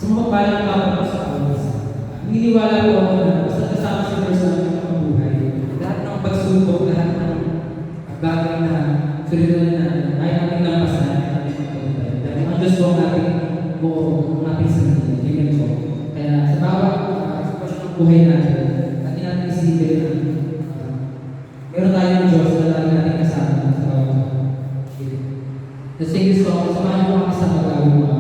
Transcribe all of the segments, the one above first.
Sa mga palang ako sa awas, naniniwala po ako na basta kasama si Lord sa ating mga buhay, lahat ng pagsubok, lahat ng bagay na kriminal na ay natin lampasan at natin pagpapalay. Dahil ang Diyos po ang ating buo, ang ating sarili. Amen po. Kaya sa bawat sitwasyon ng buhay natin, natin natin isipin na meron tayong Diyos na lagi natin kasama sa bawat. The same song, samahan mo kami sa magawin mo.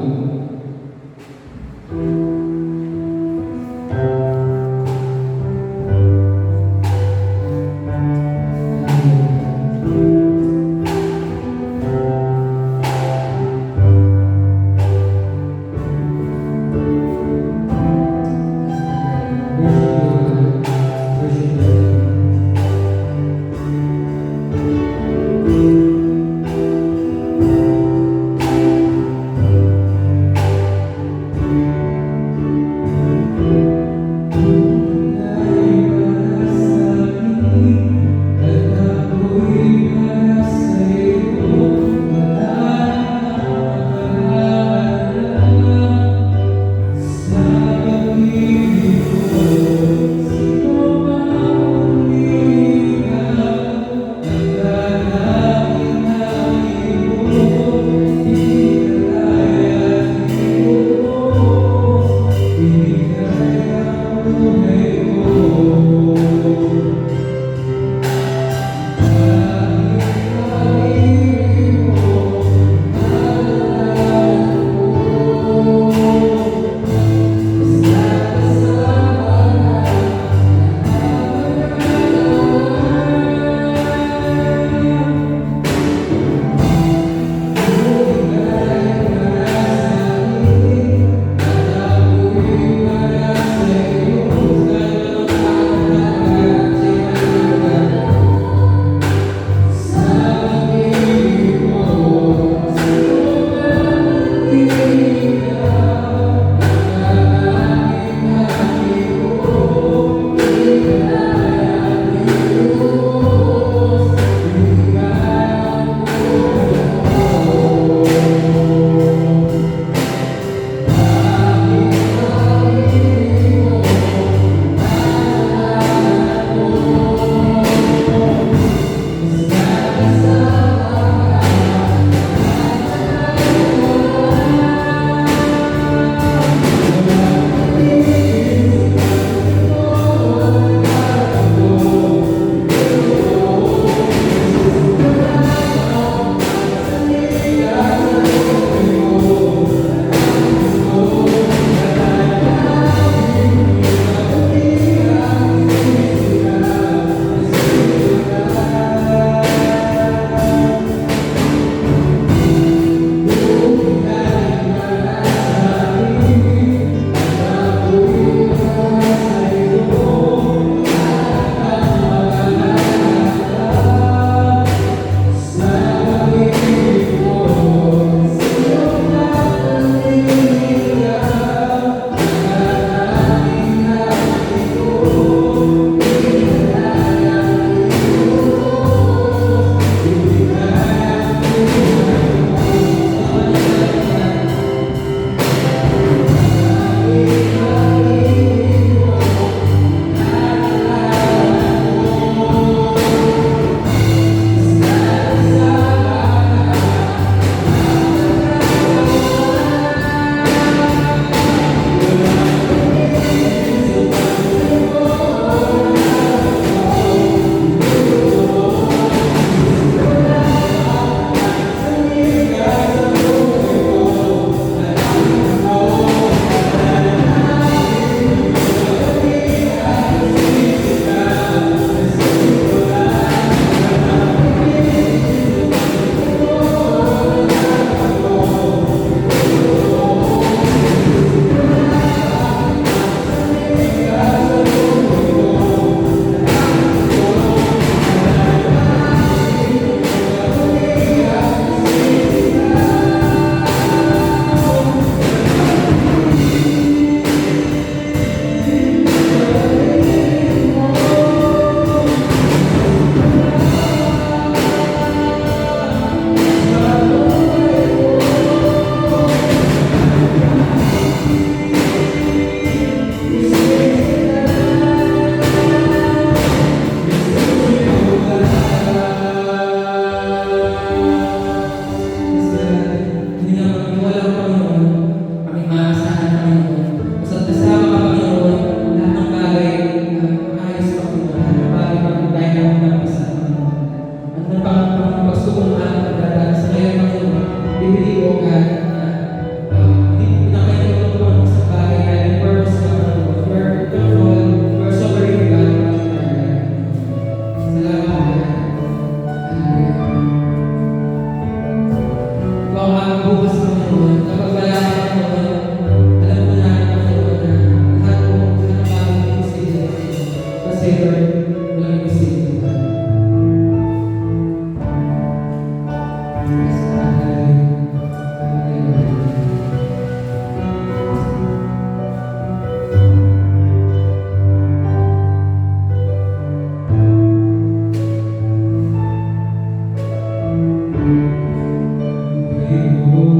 o ang bukas Panginoon, kapag wala ka Panginoon, alam mo na Panginoon na lahat mo ng bagay imposible. Kasi Lord, walang imposible ka. Yes, hallelujah. Hallelujah. Hallelujah.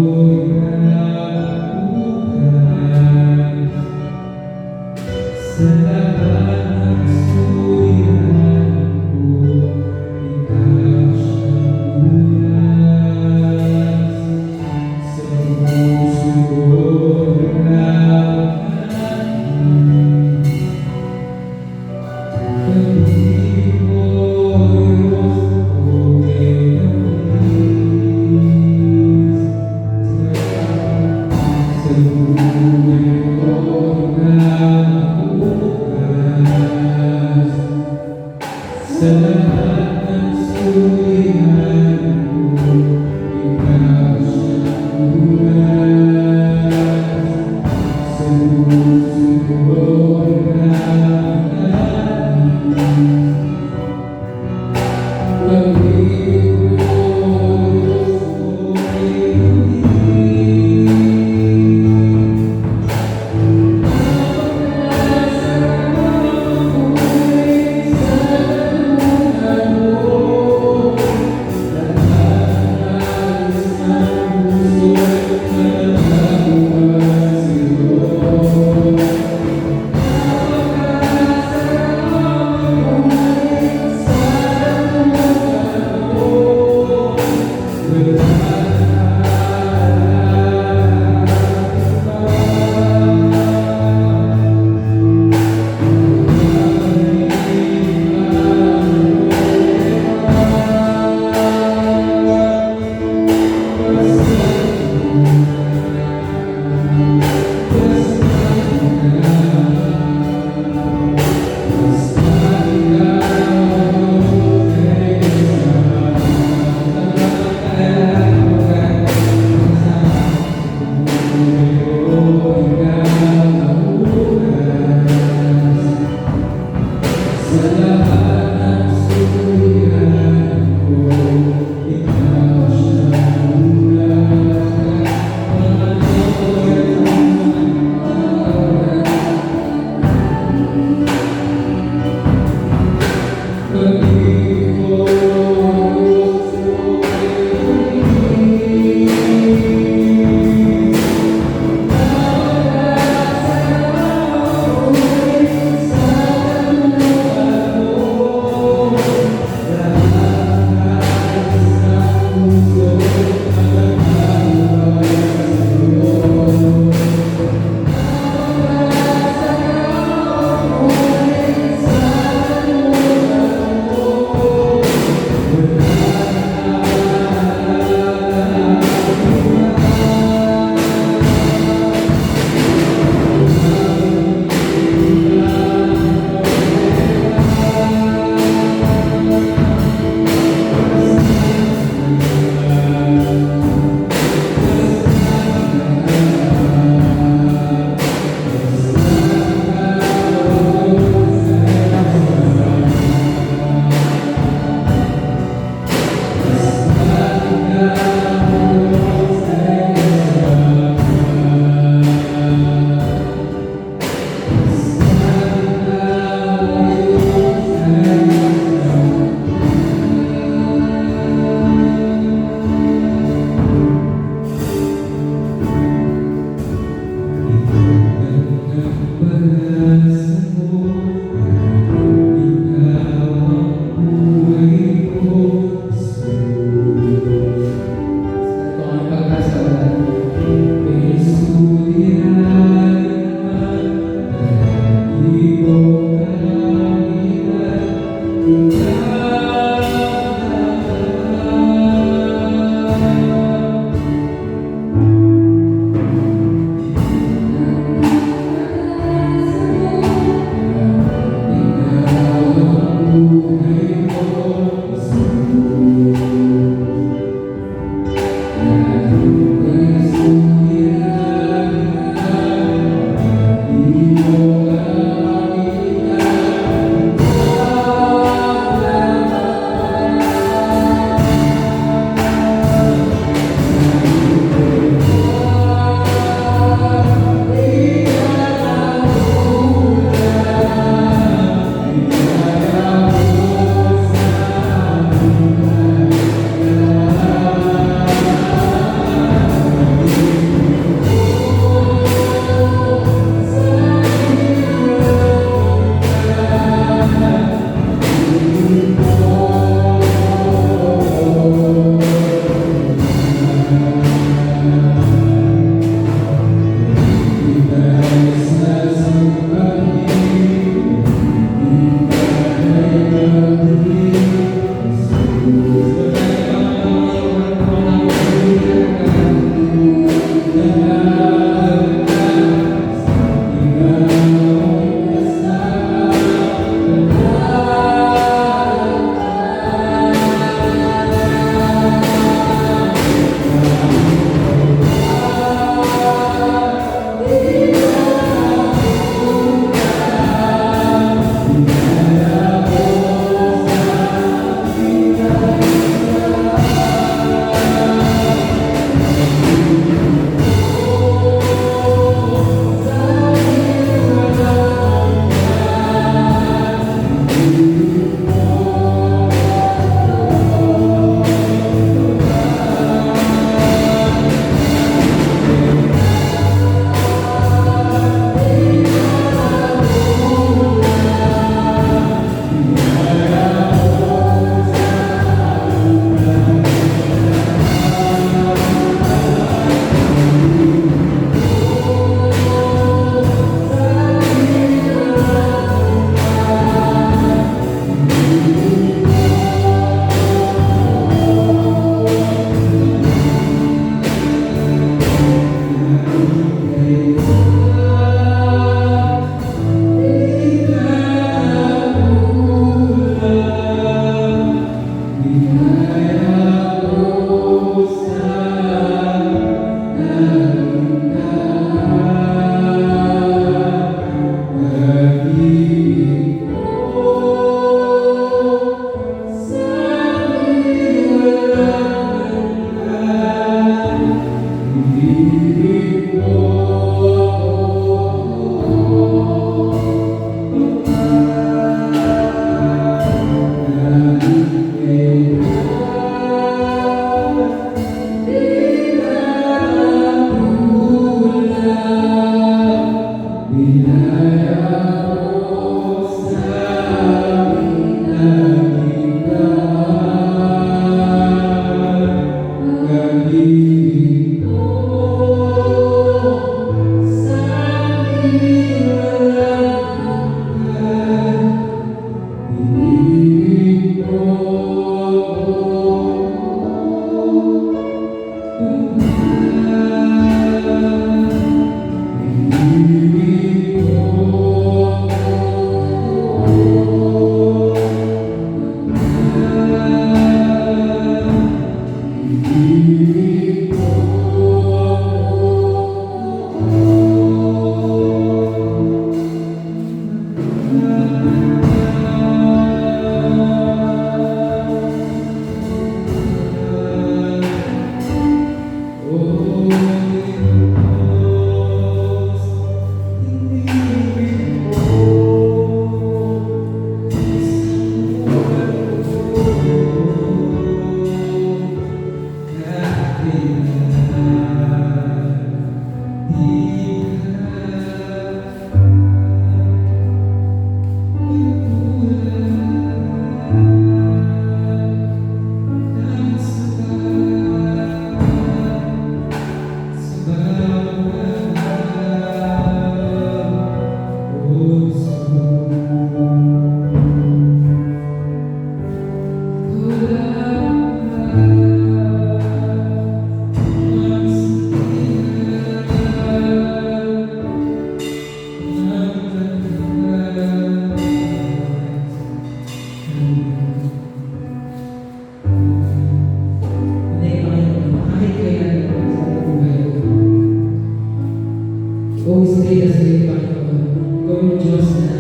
always stay the same, Panginoon. Ikaw yung Diyos na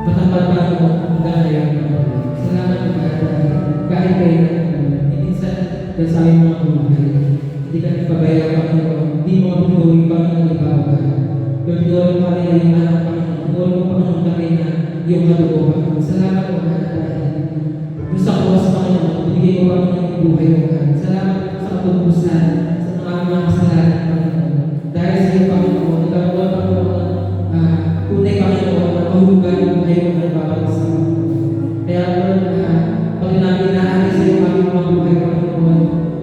matapat, Panginoon, hanggang ngayon, Panginoon. Salamat po dahil kahit kayo minsan dahil sa aming mga buhay, hindi ka nagpabayaan, Panginoon. Hindi mo kami gawin, Panginoon, ibabaga. Lord, gawin kami na yung anak, Panginoon. Gawin mo, Panginoon, kami na yung kadugo, Panginoon. Salamat po dahil yung sa cross, Panginoon, binigay mo kami ng buhay, Panginoon. Salamat po sa katubusan, sa mga kasalanan, Panginoon. Dahil sa iyo, Panginoon, nagkaroon, Panginoon, tunay, Panginoon, na mahulugan yung buhay mo na bawat sa Panginoon. Kaya, Lord, pag namin naaari sa iyo, aming mga buhay, Panginoon,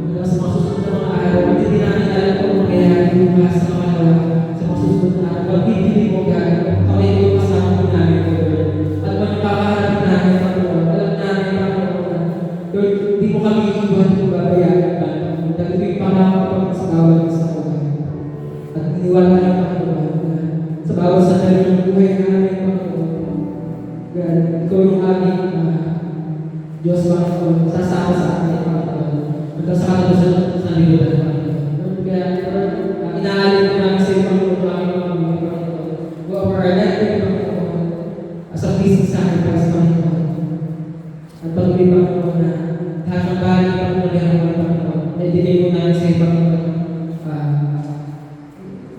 hanggang sa mga susunod na mga araw, at hindi namin alam kung mangyayari bukas sa mga araw, sa mga susunod na araw, pag-ibig mo, God, kami yung kasama mo namin, Lord. At kung nakakaharap namin, Panginoon, alam namin, Panginoon, Lord, hindi mo kami iiwan kung babayaran, Panginoon. Dahil ito yung pangako sa bawat isa ko. At iniwala tayo, Panginoon, sa bawat sandali ng buhay namin, Panginoon. God, ikaw yung aming Diyos, Panginoon, sasama sa amin, Panginoon. Hanggang sa katapusan sa libutan, Panginoon. Kaya, Lord, inaalin ko namin sa iyo, Panginoon, aming mga buhay, Panginoon. Go over our life, Panginoon, as a pleasing sacrifice, Panginoon. At patuloy, Panginoon, na lahat ng bagay, Panginoon, Panginoon, na ibigay mo namin sa iyo, Panginoon.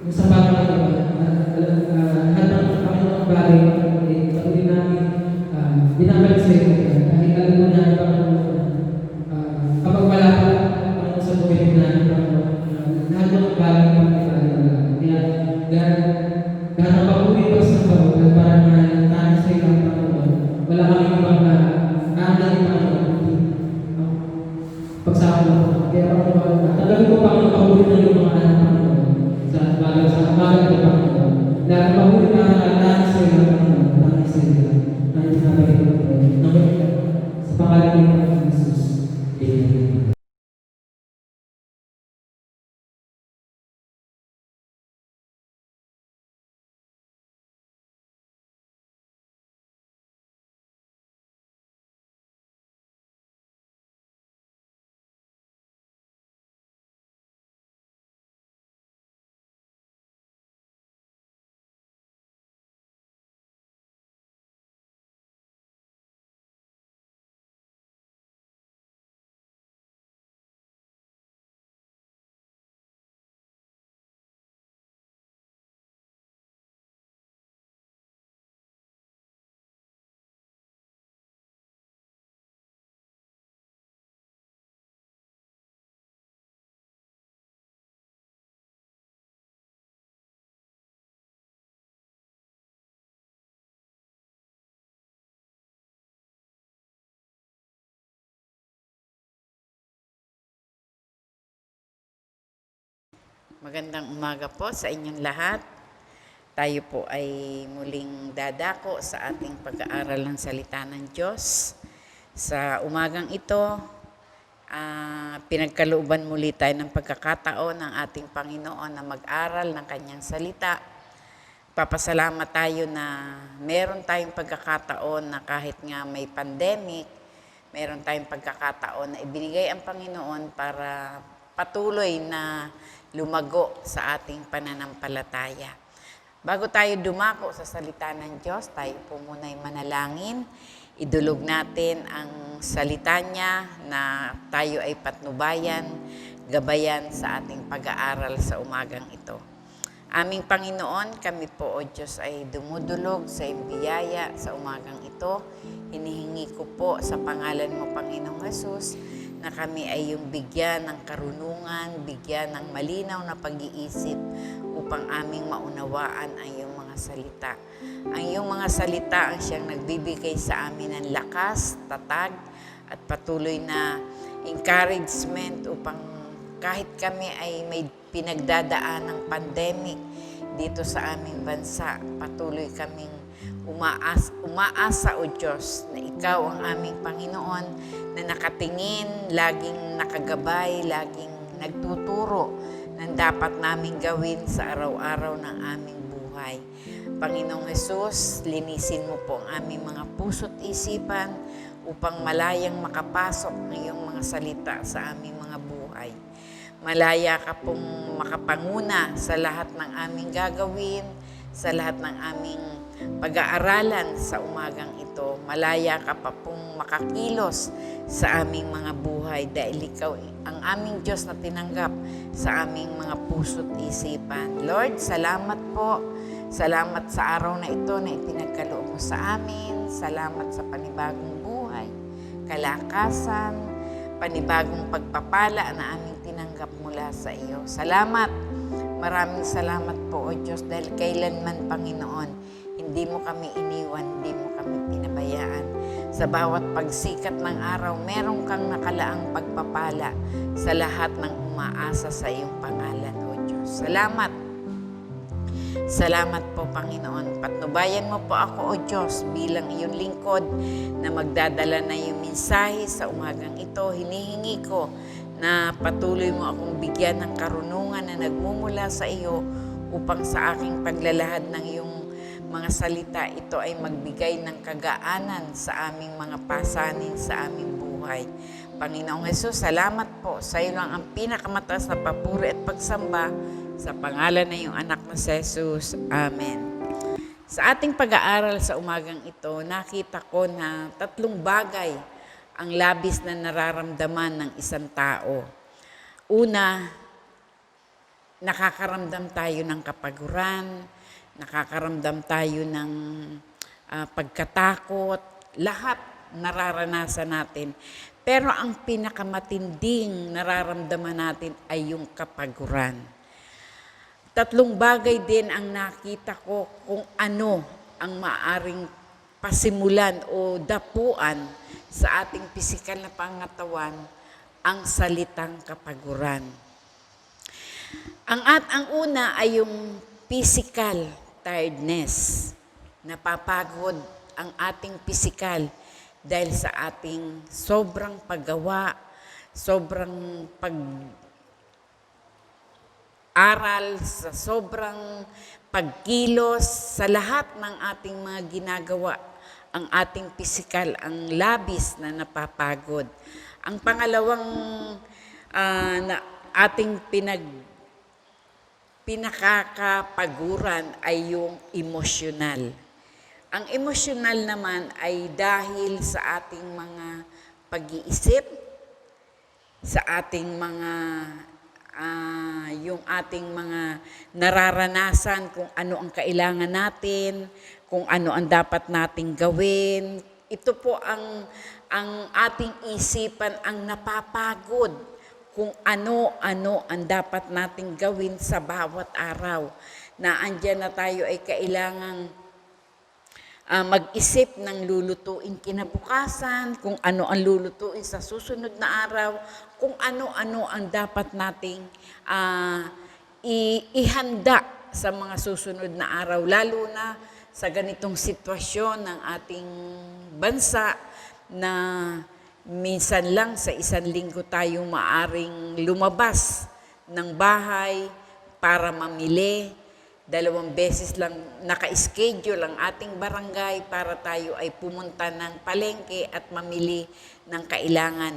Yung sa Panginoon, lahat ng Panginoon bagay, patuloy namin binabalik sa iyo, dahil alam mo namin, Panginoon, kapag wala ka, Panginoon, sa buhay namin, Panginoon, lahat ng bagay, Panginoon, kaya lahat ng pag-uwi ko sa Panginoon, para na tayo sa iyo, Panginoon, wala kami ibang aanay, Panginoon, pagsama mo. Kaya, Panginoon, tagawin ko, Panginoon, pag-uwi na yung mga anak, Panginoon, sa bagay ko, Panginoon. Lahat ng pag-uwi na tayo sa iyo, Panginoon, tayo sa iyo, tayo sinabay ko, sa pangalan ni Jesus. Amen. Magandang umaga po sa inyong lahat. Tayo po ay muling dadako sa ating pag-aaral ng salita ng Diyos. Sa umagang ito, pinagkalooban muli tayo ng pagkakataon ng ating Panginoon na mag-aral ng kanyang salita. Papasalamat tayo na meron tayong pagkakataon na kahit nga may pandemic, meron tayong pagkakataon na ibinigay ang Panginoon para patuloy na lumago sa ating pananampalataya. Bago tayo dumako sa salita ng Diyos, tayo po muna'y manalangin. Idulog natin ang salita niya na tayo ay patnubayan, gabayan sa ating pag-aaral sa umagang ito. Aming Panginoon, kami po o Diyos ay dumudulog sa iyong biyaya sa umagang ito. Hinihingi ko po sa pangalan mo, Panginoong Hesus, na kami ay yung bigyan ng karunungan, bigyan ng malinaw na pag-iisip upang aming maunawaan ang iyong mga salita. Ang iyong mga salita ang siyang nagbibigay sa amin ng lakas, tatag, at patuloy na encouragement upang kahit kami ay may pinagdadaan ng pandemic dito sa aming bansa, patuloy kaming umaasa o Diyos na ikaw ang aming Panginoon na nakatingin, laging nakagabay, laging nagtuturo ng dapat naming gawin sa araw-araw ng aming buhay. Panginoong Hesus, linisin mo po ang aming mga puso't isipan upang malayang makapasok ng iyong mga salita sa aming mga buhay. Malaya ka pong makapanguna sa lahat ng aming gagawin, sa lahat ng aming pag-aaralan sa umagang ito. Malaya ka pa pong makakilos sa aming mga buhay dahil ikaw ang aming Diyos na tinanggap sa aming mga puso't isipan. Lord, salamat po. Salamat sa araw na ito na ipinagkaloob mo sa amin. Salamat sa panibagong buhay, kalakasan, panibagong pagpapala na aming tinanggap mula sa iyo. Salamat. Maraming salamat po, O Diyos, dahil kailanman, Panginoon, hindi mo kami iniwan, hindi mo kami pinabayaan. Sa bawat pagsikat ng araw, meron kang nakalaang pagpapala sa lahat ng umaasa sa iyong pangalan, O Diyos. Salamat. Salamat po, Panginoon. Patnubayan mo po ako, O Diyos, bilang iyong lingkod na magdadala na iyong mensahe sa umagang ito. Hinihingi ko na patuloy mo akong bigyan ng karunungan na nagmumula sa iyo upang sa aking paglalahad ng iyong mga salita, ito ay magbigay ng kagaanan sa aming mga pasanin sa aming buhay. Panginoong Hesus, salamat po. Sa iyo lang ang pinakamataas na papuri at pagsamba sa pangalan ng iyong anak na si Jesus. Amen. Sa ating pag-aaral sa umagang ito, nakita ko na 3 bagay ang labis na nararamdaman ng isang tao. Una, nakakaramdam tayo ng kapaguran, nakakaramdam tayo ng pagkatakot, lahat nararanasan natin. Pero ang pinakamatinding nararamdaman natin ay yung kapaguran. 3 bagay din ang nakita ko kung ano ang maaring pasimulan o dapuan sa ating pisikal na pangatawan, ang salitang kapaguran. Ang una ay yung physical tiredness. Napapagod ang ating pisikal dahil sa ating sobrang paggawa, sobrang pag-aral, sa sobrang pagkilos, sa lahat ng ating mga ginagawa, ang ating pisikal, ang labis na napapagod. Ang pangalawang na ating pinakakapaguran ay yung emosyonal. Ang emosyonal naman ay dahil sa ating mga pag-iisip, sa ating mga yung ating mga nararanasan, kung ano ang kailangan natin, kung ano ang dapat nating gawin. Ito po ang ating isipan ang napapagod kung ano-ano ang dapat nating gawin sa bawat araw. Na andyan na tayo ay kailangang mag-isip ng lulutuin kinabukasan, kung ano ang lulutuin sa susunod na araw, kung ano-ano ang dapat nating ihanda sa mga susunod na araw, lalo na sa ganitong sitwasyon ng ating bansa na minsan lang sa 1 linggo tayong maaring lumabas ng bahay para mamili. 2 beses lang naka-schedule ang ating barangay para tayo ay pumunta ng palengke at mamili ng kailangan.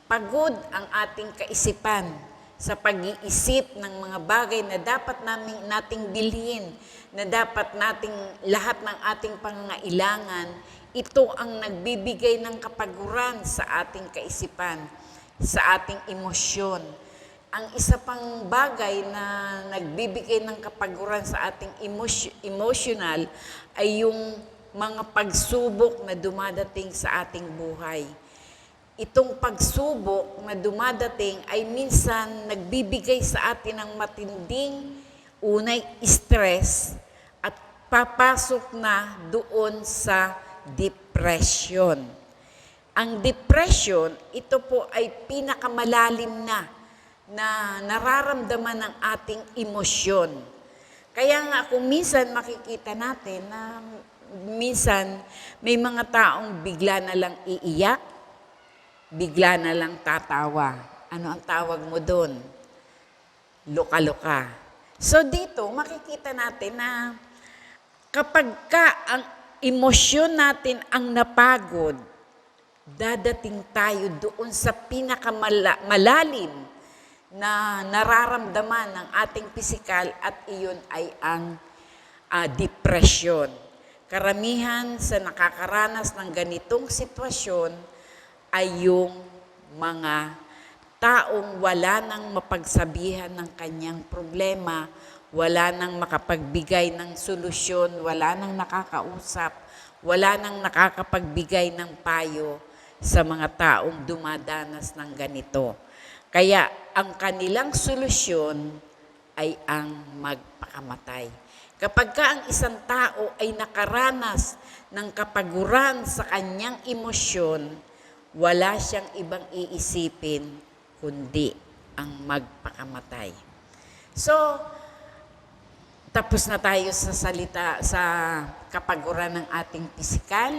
Pagod ang ating kaisipan sa pag-iisip ng mga bagay na dapat nating bilhin, na dapat nating lahat ng ating pangangailangan. Ito ang nagbibigay ng kapaguran sa ating kaisipan, sa ating emosyon. Ang isa pang bagay na nagbibigay ng kapaguran sa ating emotional ay yung mga pagsubok na dumadating sa ating buhay. Itong pagsubok na dumadating ay minsan nagbibigay sa atin ng matinding unay stress at papasok na doon sa depression. Ang depression, ito po ay pinakamalalim na nararamdaman ng ating emosyon. Kaya nga kung minsan makikita natin na minsan may mga taong bigla na lang iiyak, bigla na lang tatawa. Ano ang tawag mo doon? Luka-luka. So dito makikita natin na kapag ang emosyon natin ang napagod, dadating tayo doon sa pinakamalalim na nararamdaman ng ating pisikal at iyon ay ang depression. Karamihan sa nakakaranas ng ganitong sitwasyon ay yung mga taong wala nang mapagsabihan ng kanyang problema, wala nang makapagbigay ng solusyon, wala nang nakakausap, wala nang nakakapagbigay ng payo sa mga taong dumadanas ng ganito. Kaya ang kanilang solusyon ay ang magpakamatay. Kapag ka ang isang tao ay nakaranas ng kapaguran sa kanyang emosyon, wala siyang ibang iisipin kundi ang magpakamatay. So, tapos na tayo sa salita sa kapaguran ng ating pisikal.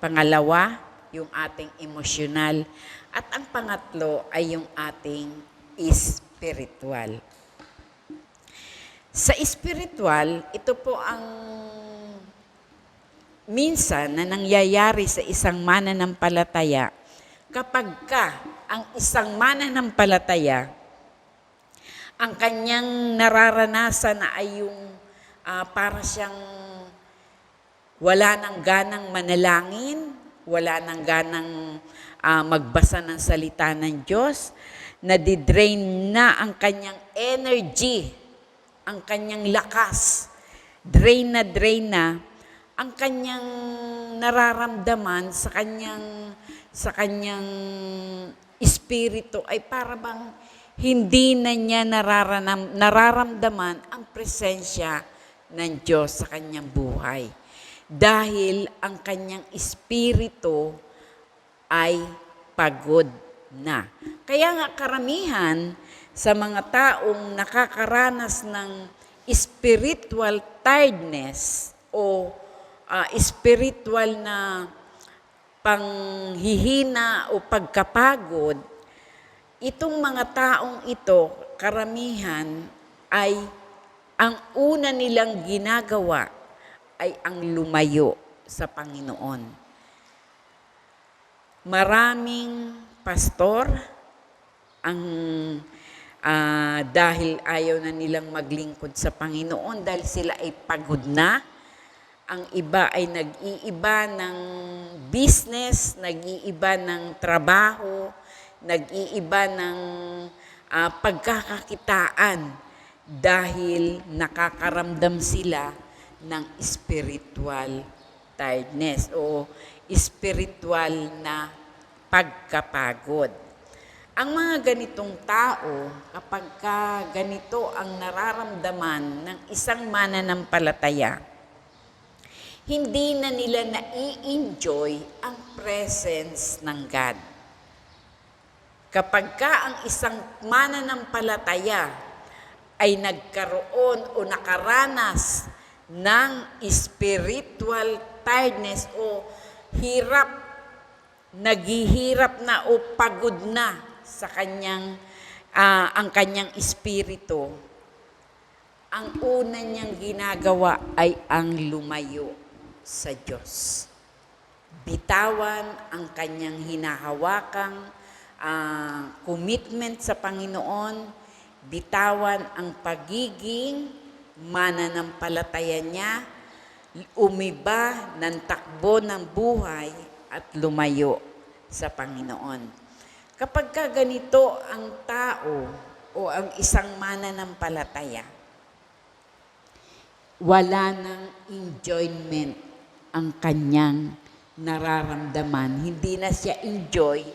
Pangalawa, yung ating emosyonal. At ang pangatlo ay yung ating spiritual. Sa spiritual, ito po ang minsan na nangyayari sa isang mananampalataya kapag ka ang isang mananampalataya ang kanyang nararanasan na ay yung para siyang wala nang ganang manalangin, wala nang ganang magbasa ng salita ng Diyos, nadidrain na ang kanyang energy, ang kanyang lakas, drain na ang kanyang nararamdaman sa kanyang espiritu ay para bang hindi na niya nararamdaman ang presensya ng Diyos sa kanyang buhay. Dahil ang kanyang espiritu ay pagod na. Kaya nga karamihan sa mga taong nakakaranas ng spiritual tiredness o spiritual na panghihina o pagkapagod, itong mga taong ito, karamihan ay ang una nilang ginagawa ay ang lumayo sa Panginoon. Maraming pastor ang dahil ayaw na nilang maglingkod sa Panginoon dahil sila ay pagod na. Ang iba ay nag-iiba ng business, nag-iiba ng trabaho, nag-iiba ng pagkakakitaan dahil nakakaramdam sila ng spiritual tiredness o spiritual na pagkapagod. Ang mga ganitong tao, kapag ganito ang nararamdaman ng isang mananampalataya, hindi na nila nai-enjoy ang presence ng God. Kapag ang isang mananampalataya ay nagkaroon o nakaranas ng spiritual tiredness o hirap, naghihirap na o pagod na sa ang kanyang espiritu, ang una niyang ginagawa ay ang lumayo sa Diyos. Bitawan ang kanyang hinahawakang commitment sa Panginoon, bitawan ang pagiging mananampalataya niya, umiba ng takbo ng buhay at lumayo sa Panginoon. Kapag ganito ang tao o ang isang mananampalataya, wala nang enjoyment ang kanyang nararamdaman. Hindi na siya enjoy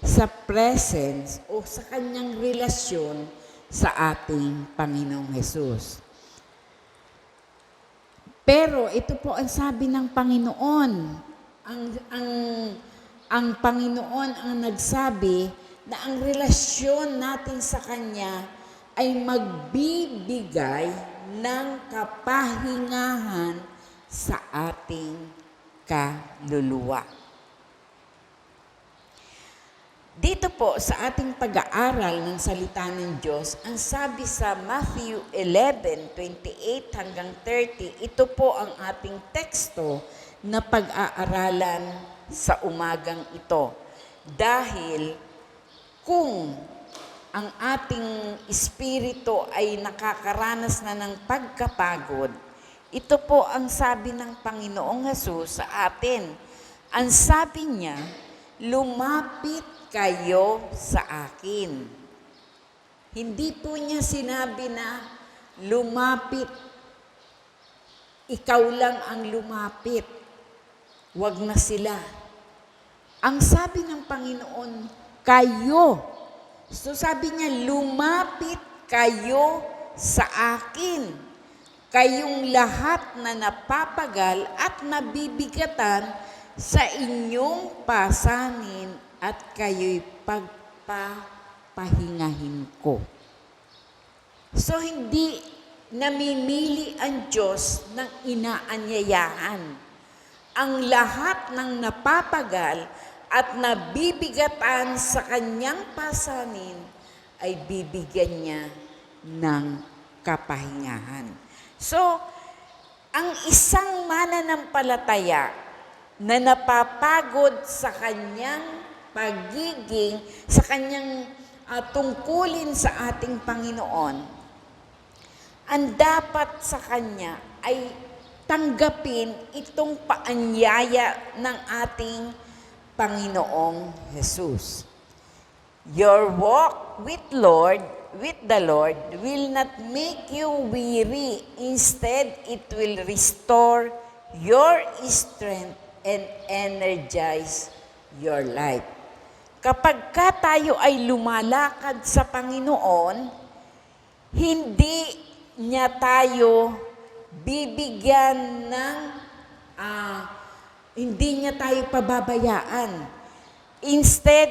sa presence o sa kanyang relasyon sa ating Panginoong Hesus. Pero ito po ang sabi ng Panginoon. Ang Panginoon ang nagsabi na ang relasyon natin sa Kanya ay magbibigay ng kapahingahan sa ating kaluluwa. Dito po sa ating pag-aaral ng salita ng Diyos, ang sabi sa Matthew 11:28 hanggang 30, ito po ang ating teksto na pag-aaralan sa umagang ito. Dahil kung ang ating espiritu ay nakakaranas na ng pagkapagod, ito po ang sabi ng Panginoong Hesus sa atin. Ang sabi niya, lumapit kayo sa akin. Hindi po niya sinabi na lumapit, ikaw lang ang lumapit. Huwag na sila. Ang sabi ng Panginoon, kayo. So sabi niya, lumapit kayo sa akin. Kayong lahat na napapagal at nabibigatan sa inyong pasanin at kayo'y pagpapahingahin ko. So hindi namimili ang Diyos ng inaanyayahan. Ang lahat ng napapagal at nabibigatan sa kanyang pasanin ay bibigyan niya ng kapahingahan. So, ang isang mananampalataya na napapagod sa kanyang pagiging, sa kanyang tungkulin sa ating Panginoon, ang dapat sa kanya ay tanggapin itong paanyaya ng ating Panginoong Jesus. Your walk with the Lord will not make you weary. Instead, it will restore your strength and energize your life. Kapag tayo ay lumalakad sa Panginoon, hindi niya tayo bibigyan ng hindi niya tayo pababayaan. Instead,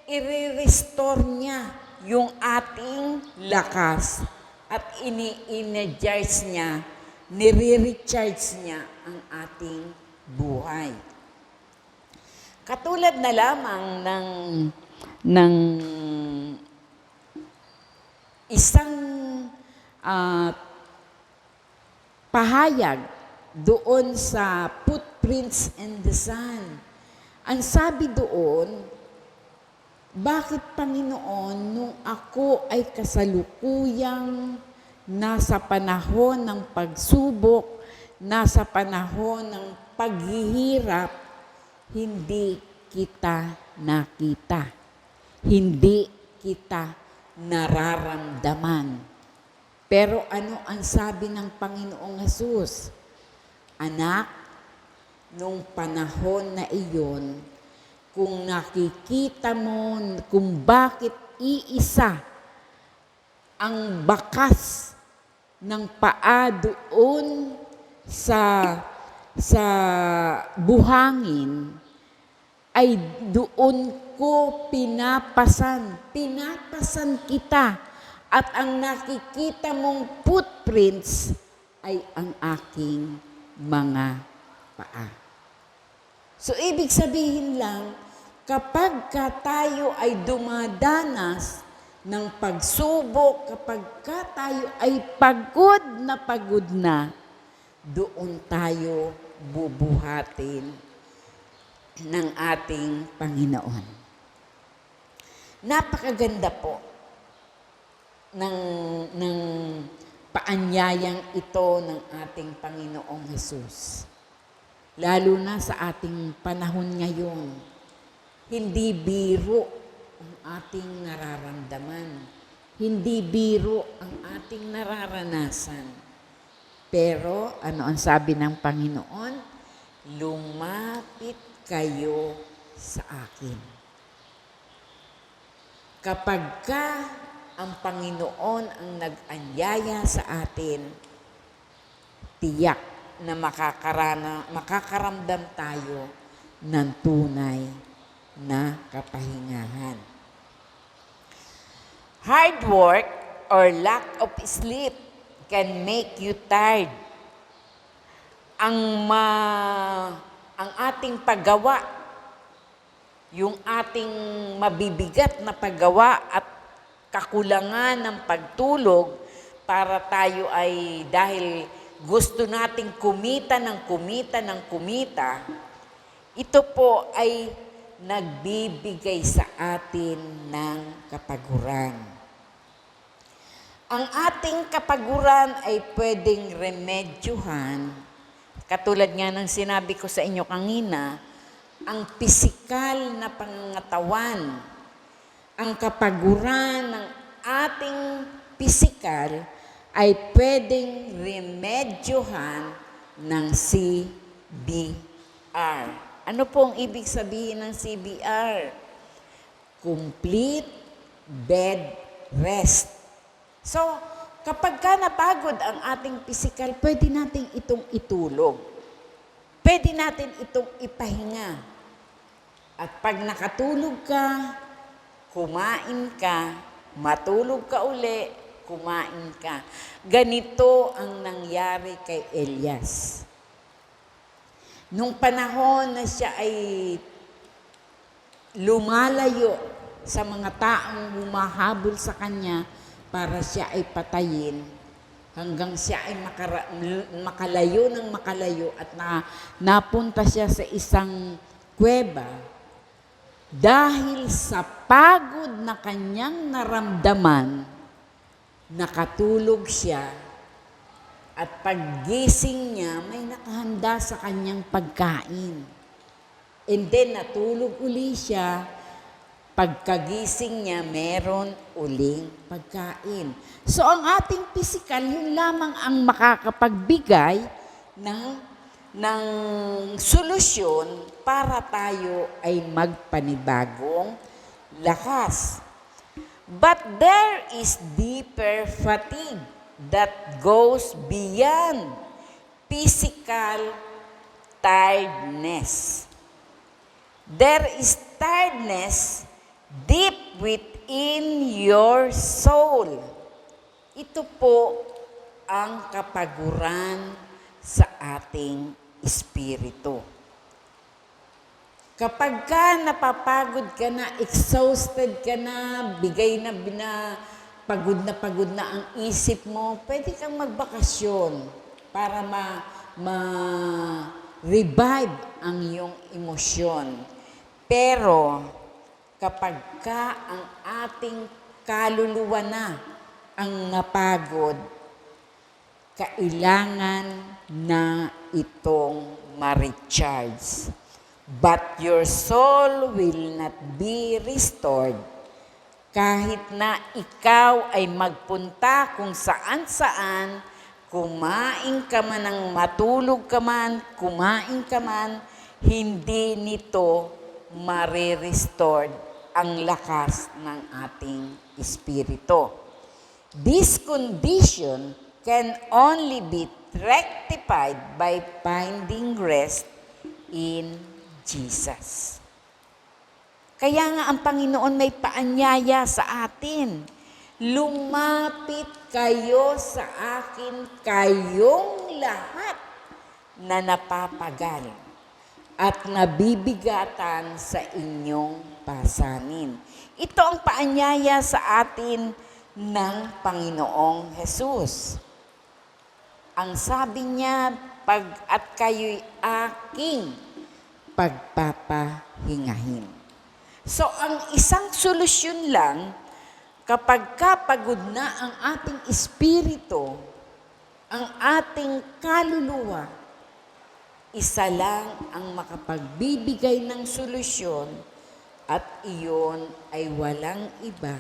i-restore niya yung ating lakas at ini-energize niya, nire-recharge niya ang ating buhay. Katulad na lamang ng isang pahayag doon sa Footprints in the Sand. Ang sabi doon, bakit Panginoon, nung ako ay kasalukuyang nasa panahon ng pagsubok, nasa panahon ng paghihirap, hindi kita nakita. Hindi kita nararamdaman. Pero ano ang sabi ng Panginoong Hesus? Anak, nung panahon na iyon, kung nakikita mo kung bakit iisa ang bakas ng paa doon sa buhangin, ay doon ko pinapasan kita. At ang nakikita mong footprints ay ang aking mga paa. So, ibig sabihin lang, kapag tayo ay dumadanas ng pagsubok, kapag tayo ay pagod na, doon tayo bubuhatin ng ating Panginoon. Napakaganda po ng paanyayang ito ng ating Panginoong Hesus. Lalo na sa ating panahon ngayon, hindi biro ang ating nararamdaman. Hindi biro ang ating nararanasan. Pero ano ang sabi ng Panginoon? Lumapit kayo sa akin. Kapag ang Panginoon ang nag-anyaya sa atin, tiyak na makakaramdam tayo ng tunay na kapahingahan. Hard work or lack of sleep can make you tired. Ang ating paggawa, yung ating mabibigat na paggawa at kakulangan ng pagtulog para tayo ay dahil gusto nating kumita, ito po ay nagbibigay sa atin ng kapaguran. Ang ating kapaguran ay pwedeng remedyohan, katulad nga ng sinabi ko sa inyo kanina, ang pisikal na pangangatawan, ang kapaguran ng ating pisikal ay pwedeng remedyohan ng CBR. Ano pong ibig sabihin ng CBR? Complete bed rest. So, kapag ka napagod ang ating pisikal, pwede natin itong itulog. Pwede natin itong ipahinga. At pag nakatulog ka, kumain ka, matulog ka uli, kumain ka. Ganito ang nangyari kay Elias. Nung panahon na siya ay lumalayo sa mga taong humahabol sa kanya para siya ay patayin, hanggang siya ay makalayo ng makalayo at napunta siya sa isang kuweba. Dahil sa pagod na kanyang naramdaman, nakatulog siya at paggising niya, may nakahanda sa kanyang pagkain. And then natulog uli siya. Pagkagising niya, meron uling pagkain. So ang ating pisikal, yun lamang ang makakapagbigay ng solusyon para tayo ay magpanibagong lakas. But there is deeper fatigue that goes beyond physical tiredness. There is tiredness deep within your soul. Ito po ang kapaguran sa ating espiritu. Kapag ka napapagod ka na, exhausted ka na, pagod na ang isip mo, pwede kang magbakasyon para ma-revive ang iyong emosyon. Pero kapag ka ang ating kaluluwa na ang napagod, kailangan na itong ma-recharge. But your soul will not be restored kahit na ikaw ay magpunta kung saan-saan, kumain ka man ng matulog ka man, kumain ka man, hindi nito ma-restore ang lakas ng ating espiritu. This condition can only be rectified by finding rest in Jesus. Kaya nga ang Panginoon may paanyaya sa atin. Lumapit kayo sa akin, kayong lahat na napapagal at nabibigatan sa inyong pasanin. Ito ang paanyaya sa atin ng Panginoong Hesus. Ang sabi niya, at kayo'y aking pagpapahingahin. So, ang isang solusyon lang, kapag kapagod na ang ating espiritu, ang ating kaluluwa, isa lang ang makapagbibigay ng solusyon at iyon ay walang iba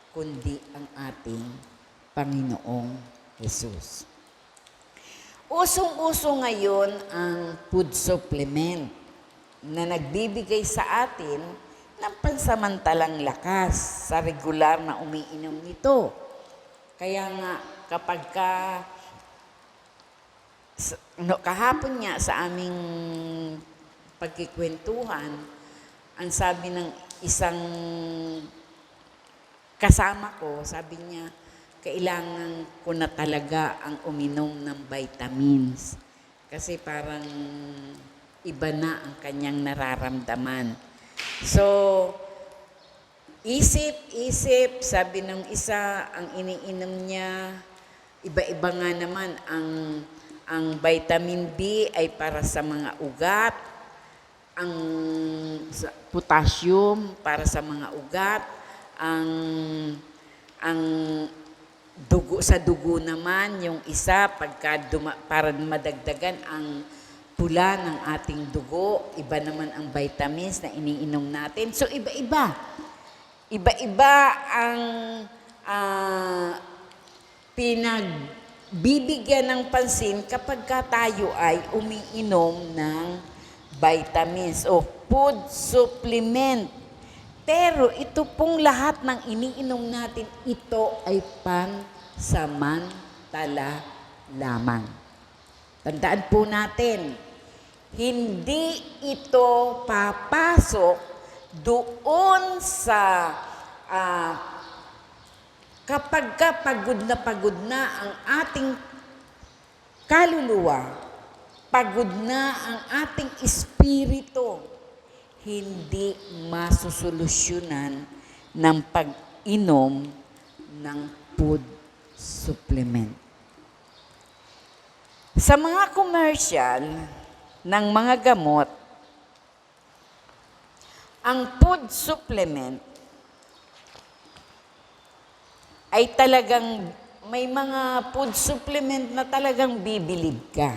kundi ang ating Panginoong Hesus. Usong-uso ngayon ang food supplement na nagbibigay sa atin ng pansamantalang lakas sa regular na umiinom nito. Kaya nga kapag kahapon nga sa aming pagkikwentuhan, ang sabi ng isang kasama ko, sabi niya, kailangan ko na talaga ang uminom ng vitamins. Kasi parang iba na ang kanyang nararamdaman. So, isip, sabi ng isa, ang iniinom niya, iba-iba nga naman. Ang vitamin B ay para sa mga ugat, ang potassium para sa mga ugat, ang sa dugo naman, yung isa, para madagdagan ang pula ng ating dugo, iba naman ang vitamins na iniinom natin. So, iba-iba. Iba-iba ang pinagbibigyan ng pansin kapag tayo ay umiinom ng vitamins o food supplement. Pero ito pong lahat ng iniinom natin, ito ay pansamantala lamang. Tandaan po natin, hindi ito papasok doon sa kapag pagod na ang ating kaluluwa, pagod na ang ating espiritu, hindi masusolusyonan ng pag-inom ng food supplement. Sa mga commercial ng mga gamot, ang food supplement ay talagang may mga food supplement na talagang bibilib ka.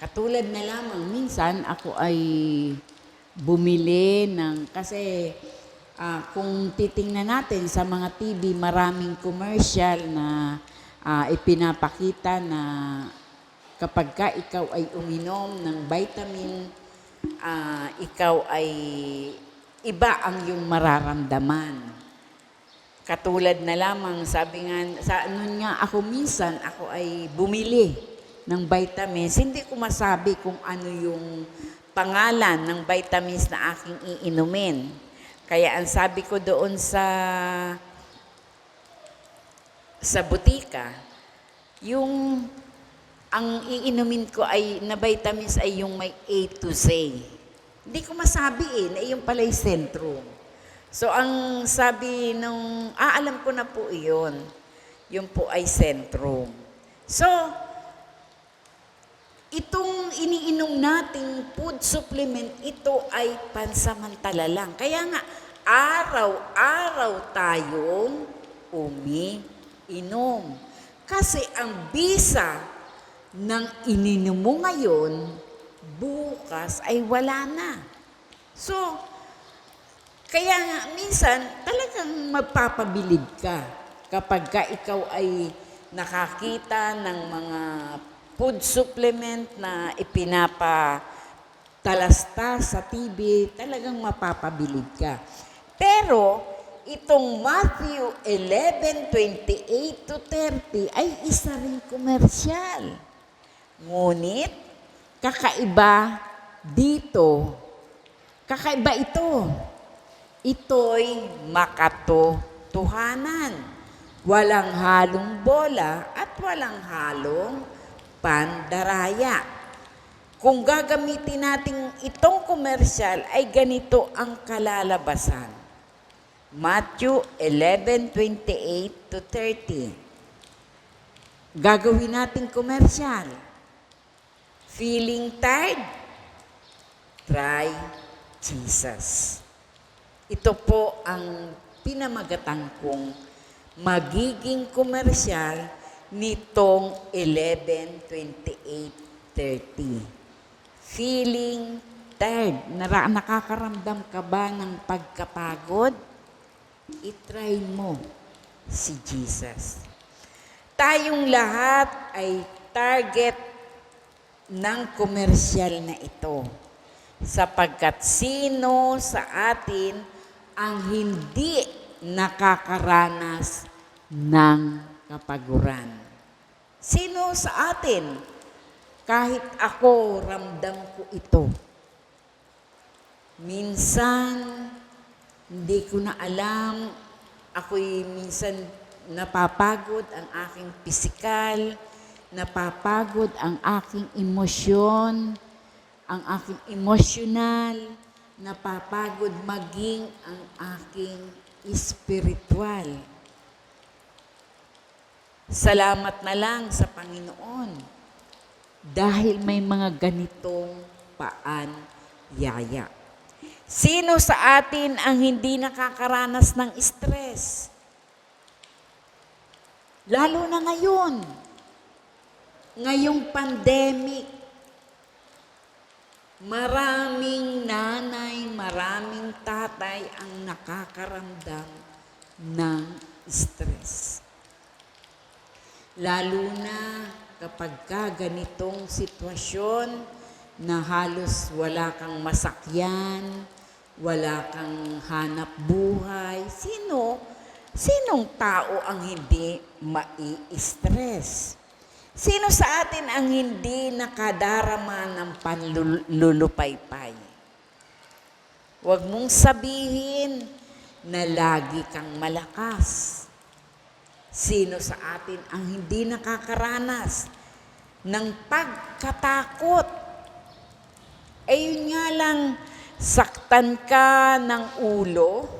Katulad na lamang, minsan ako ay bumili kasi kung titingnan natin sa mga TV, maraming commercial na ipinapakita na kapag ka ikaw ay uminom ng vitamin, ikaw ay iba ang iyong mararamdaman. Katulad na lamang, sabi nga, ako minsan, ako ay bumili ng vitamins, hindi ko masabi kung ano yung pangalan ng vitamins na aking iinumin. Kaya ang sabi ko doon sa butika, yung ang iinumin ko ay na vitamins ay yung may A to Z. Hindi ko masabi na yung pala yung Centrum. So ang sabi alam ko na po iyon. Yung po ay Centrum. So, itong iniinom nating food supplement, ito ay pansamantala lang. Kaya nga, araw-araw tayong umiinom. Kasi ang bisa ng ininom mo ngayon, bukas ay wala na. So, kaya nga, minsan, talagang magpapabilib ka kapag ka ikaw ay nakakita ng mga food supplement na ipinapatalasta sa TV, talagang mapapabilib ka. Pero, itong Matthew 11:28 to 30 ay isa ring komersyal. Ngunit, kakaiba ito. Ito'y makatotohanan. Walang halong bola at walang halong pandaraya. Kung gagamitin natin itong komersyal, ay ganito ang kalalabasan. Matthew 11:28 to 30. Gagawin natin komersyal. Feeling tired? Try Jesus. Ito po ang pinamagatang kong magiging komersyal nitong 11:28:30. Feeling tired. Nakakaramdam ka ba ng pagkapagod? I-try mo si Jesus. Tayong lahat ay target ng komersyal na ito. Sapagkat sino sa atin ang hindi nakakaranas ng kapaguran? Sino sa atin? Kahit ako, ramdam ko ito. Minsan, hindi ko na alam. Ako'y minsan napapagod ang aking pisikal, napapagod ang aking emosyon, ang aking emosyonal, napapagod maging ang aking espiritual. Salamat na lang sa Panginoon dahil may mga ganitong paanyaya. Sino sa atin ang hindi nakakaranas ng stress? Lalo na ngayon, ngayong pandemic, maraming nanay, maraming tatay ang nakakaramdam ng stress. Lalo na kapag ganitong sitwasyon na halos wala kang masakyan, wala kang hanap buhay, sinong tao ang hindi mai-stress? Sino sa atin ang hindi nakadarama ng panlulupaypay? Huwag mong sabihin na lagi kang malakas. Sino sa atin ang hindi nakakaranas ng pagkatakot? Yun nga lang, saktan ka ng ulo,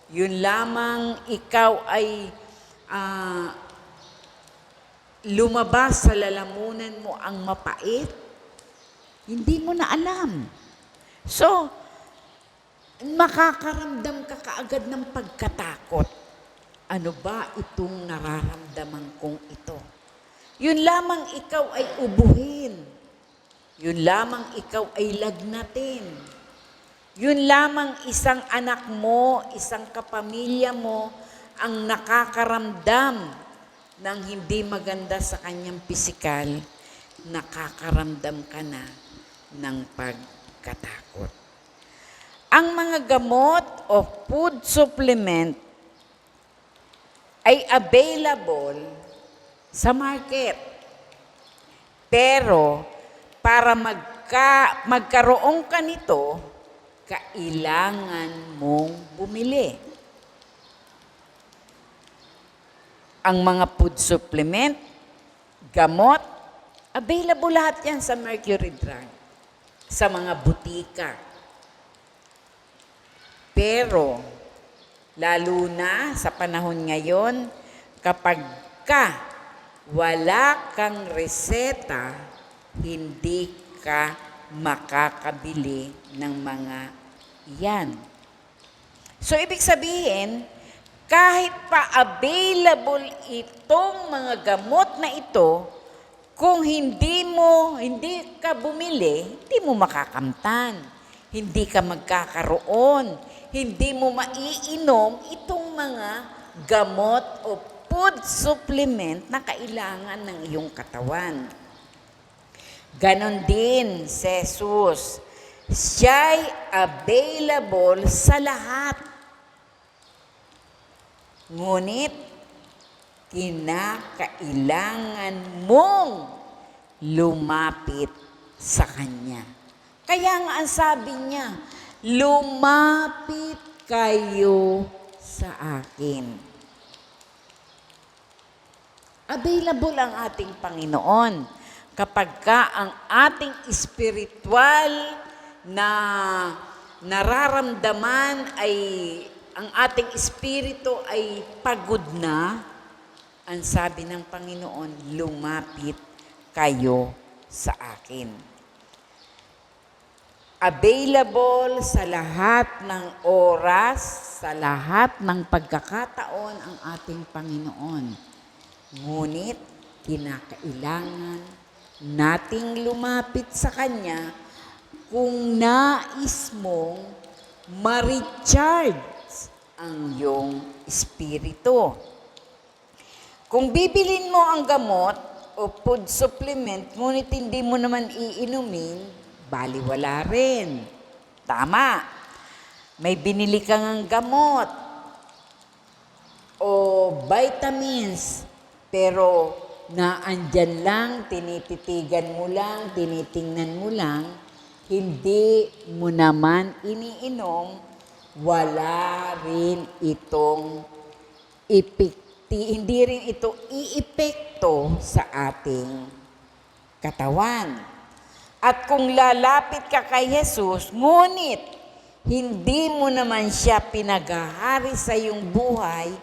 yun lamang ikaw ay lumabas sa lalamunan mo ang mapait, hindi mo na alam. So, makakaramdam ka kaagad ng pagkatakot. Ano ba itong nararamdaman kong ito? Yun lamang ikaw ay ubuhin. Yun lamang ikaw ay lagnatin. Yun lamang isang anak mo, isang kapamilya mo ang nakakaramdam ng hindi maganda sa kanyang pisikal, nakakaramdam ka na ng pagkatakot. Ang mga gamot o food supplement ay available sa market. Pero para magkaroon ka nito, kailangan mong bumili. Ang mga food supplement, gamot, available lahat yan sa Mercury Drug, sa mga butika. Pero, lalo na sa panahon ngayon, kapag wala kang reseta, hindi ka makakabili ng mga iyan. So, ibig sabihin, kahit pa available itong mga gamot na ito, kung hindi ka bumili, hindi mo makakamtan. Hindi ka magkakaroon. Hindi mo maiinom itong mga gamot o food supplement na kailangan ng iyong katawan. Ganon din si Jesus. Siya'y available sa lahat. Ngunit, kinakailangan mong lumapit sa Kanya. Kaya nga ang sabi niya, lumapit kayo sa akin. Available ang ating Panginoon kapag ang ating spiritual na nararamdaman ay ang ating espiritu ay pagod na, ang sabi ng Panginoon, lumapit kayo sa akin. Available sa lahat ng oras, sa lahat ng pagkakataon ang ating Panginoon. Ngunit, kinakailangan nating lumapit sa Kanya kung nais mong ma-recharge ang iyong espiritu. Kung bibilin mo ang gamot o food supplement, ngunit hindi mo naman iinumin, baliwala rin. Tama. May binili kang ang gamot o vitamins, pero naandyan lang, tinititigan mo lang, tinitingnan mo lang, hindi mo naman iniinom, wala rin itong hindi rin ito iepekto sa ating katawan. At kung lalapit ka kay Jesus, ngunit hindi mo naman siya pinagahari sa iyong buhay,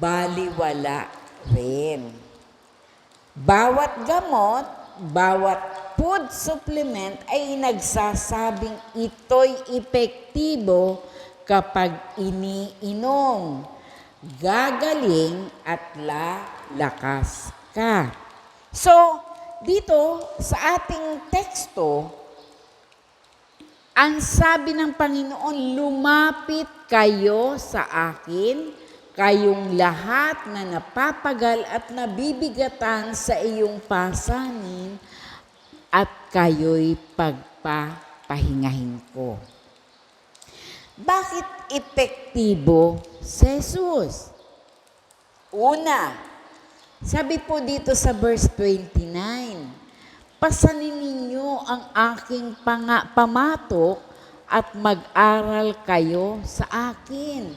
baliwala rin. Bawat gamot, bawat food supplement ay nagsasabing ito'y epektibo kapag iniinom. gagaling at lalakas ka. So, dito sa ating teksto, ang sabi ng Panginoon, lumapit kayo sa akin, kayong lahat na napapagal at nabibigatan sa iyong pasanin, at kayo'y pagpapahingahin ko. Bakit epektibo si Jesus? Una, sabi po dito sa verse 29, pasanin ninyo ang aking pamatok at mag-aral kayo sa akin.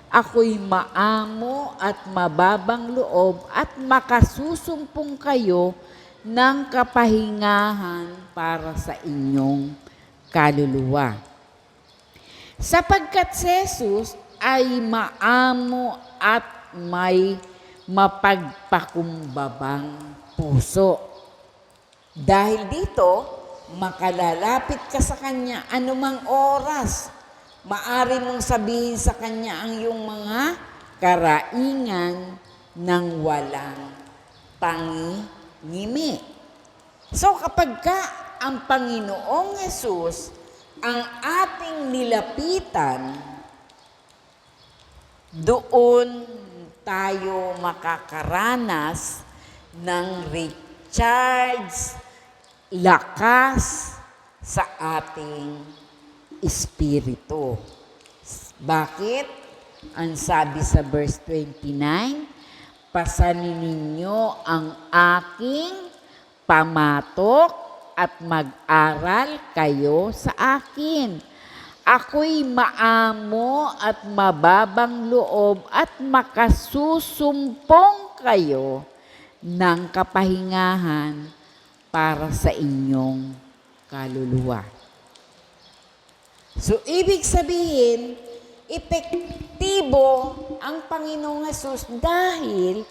Ako'y maamo at mababang loob at makasusumpong kayo ng kapahingahan para sa inyong kaluluwa. Sapagkat si Jesus ay maamo at may mapagpakumbabang puso. Dahil dito, makalalapit ka sa Kanya anumang oras. Maari mong sabihin sa Kanya ang iyong mga karaingan ng walang pangingimi. So kapag ka ang Panginoong Hesus ang ating nilapitan, doon tayo makakaranas ng recharge, lakas sa ating espiritu. Bakit? Ang sabi sa verse 29, pasanin ninyo ang aking pamatok at mag-aral kayo sa akin. Ako'y maamo at mababang loob at makasusumpong kayo ng kapahingahan para sa inyong kaluluwa. So, ibig sabihin, epektibo ang Panginoong Hesus dahil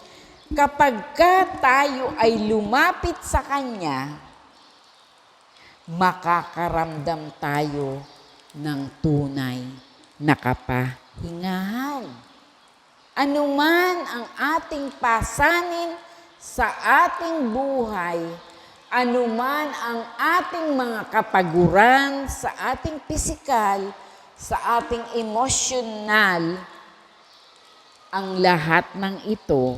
kapag tayo ay lumapit sa Kanya, makakaramdam tayo ng tunay na kapahingahan. Anuman ang ating pasanin sa ating buhay, anuman ang ating mga kapaguran sa ating pisikal, sa ating emosyonal, ang lahat ng ito